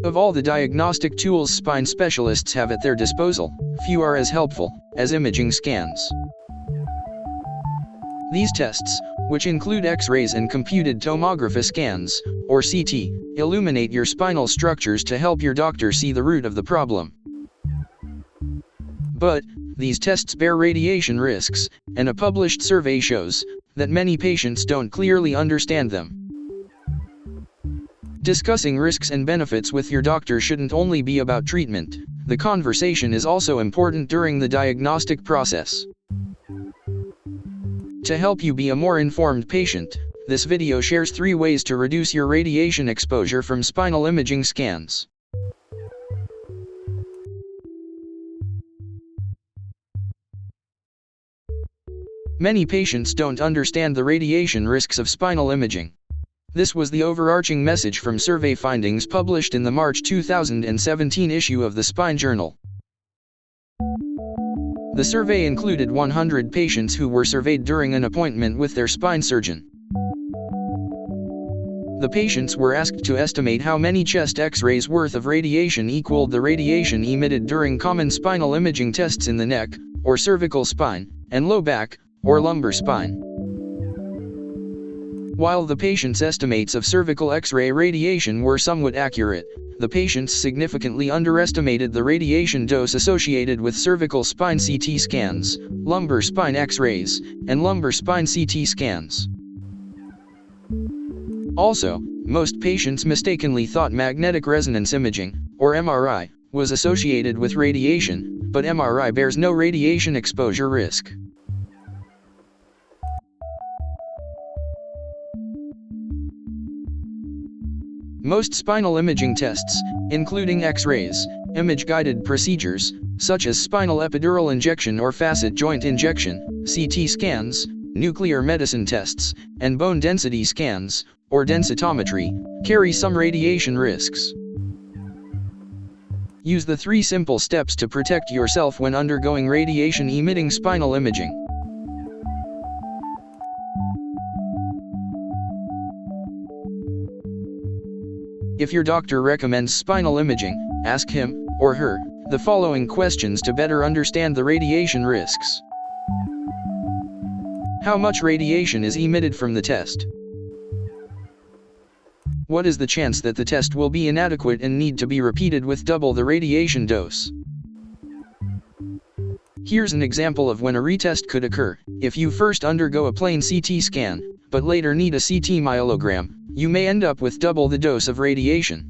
Of all the diagnostic tools spine specialists have at their disposal, few are as helpful as imaging scans. These tests, which include X-rays and computed tomography scans, or CT, illuminate your spinal structures to help your doctor see the root of the problem. But, these tests bear radiation risks, and a published survey shows that many patients don't clearly understand them. Discussing risks and benefits with your doctor shouldn't only be about treatment. The conversation is also important during the diagnostic process. To help you be a more informed patient, this video shares 3 ways to reduce your radiation exposure from spinal imaging scans. Many patients don't understand the radiation risks of spinal imaging. This was the overarching message from survey findings published in the March 2017 issue of the Spine Journal. The survey included 100 patients who were surveyed during an appointment with their spine surgeon. The patients were asked to estimate how many chest X-rays worth of radiation equaled the radiation emitted during common spinal imaging tests in the neck, or cervical spine, and low back, or lumbar spine. While the patient's estimates of cervical X-ray radiation were somewhat accurate, the patients significantly underestimated the radiation dose associated with cervical spine CT scans, lumbar spine X-rays, and lumbar spine CT scans. Also, most patients mistakenly thought magnetic resonance imaging, or MRI, was associated with radiation, but MRI bears no radiation exposure risk. Most spinal imaging tests, including X-rays, image-guided procedures, such as spinal epidural injection or facet joint injection, CT scans, nuclear medicine tests, and bone density scans, or densitometry, carry some radiation risks. Use the 3 simple steps to protect yourself when undergoing radiation-emitting spinal imaging. If your doctor recommends spinal imaging, ask him, or her, the following questions to better understand the radiation risks. How much radiation is emitted from the test? What is the chance that the test will be inadequate and need to be repeated with double the radiation dose? Here's an example of when a retest could occur. If you first undergo a plain CT scan, but later need a CT myelogram, you may end up with double the dose of radiation.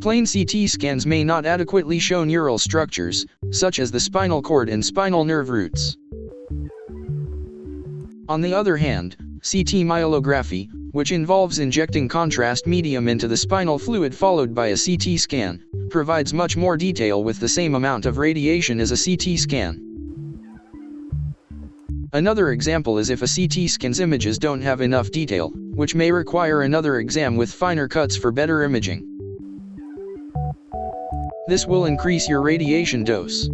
Plain CT scans may not adequately show neural structures, such as the spinal cord and spinal nerve roots. On the other hand, CT myelography, which involves injecting contrast medium into the spinal fluid followed by a CT scan, provides much more detail with the same amount of radiation as a CT scan. Another example is if a CT scan's images don't have enough detail, which may require another exam with finer cuts for better imaging. This will increase your radiation dose.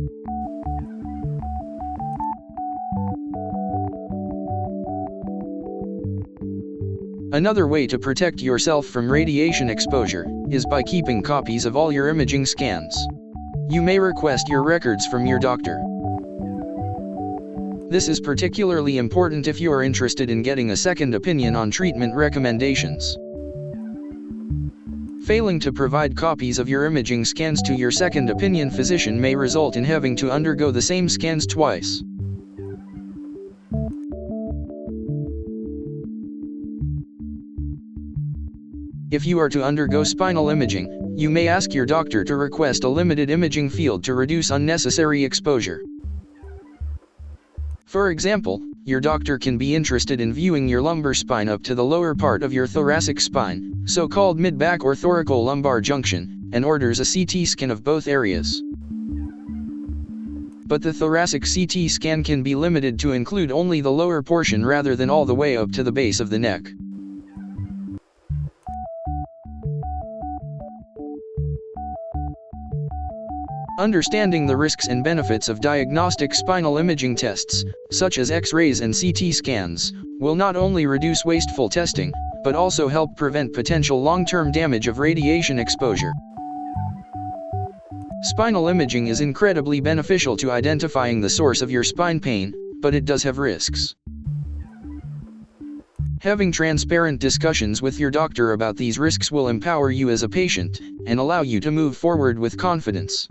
Another way to protect yourself from radiation exposure is by keeping copies of all your imaging scans. You may request your records from your doctor. This is particularly important if you are interested in getting a second opinion on treatment recommendations. Failing to provide copies of your imaging scans to your second opinion physician may result in having to undergo the same scans twice. If you are to undergo spinal imaging, you may ask your doctor to request a limited imaging field to reduce unnecessary exposure. For example, your doctor can be interested in viewing your lumbar spine up to the lower part of your thoracic spine, so-called mid-back or thoracolumbar junction, and orders a CT scan of both areas. But the thoracic CT scan can be limited to include only the lower portion rather than all the way up to the base of the neck. Understanding the risks and benefits of diagnostic spinal imaging tests, such as X-rays and CT scans, will not only reduce wasteful testing, but also help prevent potential long-term damage of radiation exposure. Spinal imaging is incredibly beneficial to identifying the source of your spine pain, but it does have risks. Having transparent discussions with your doctor about these risks will empower you as a patient, and allow you to move forward with confidence.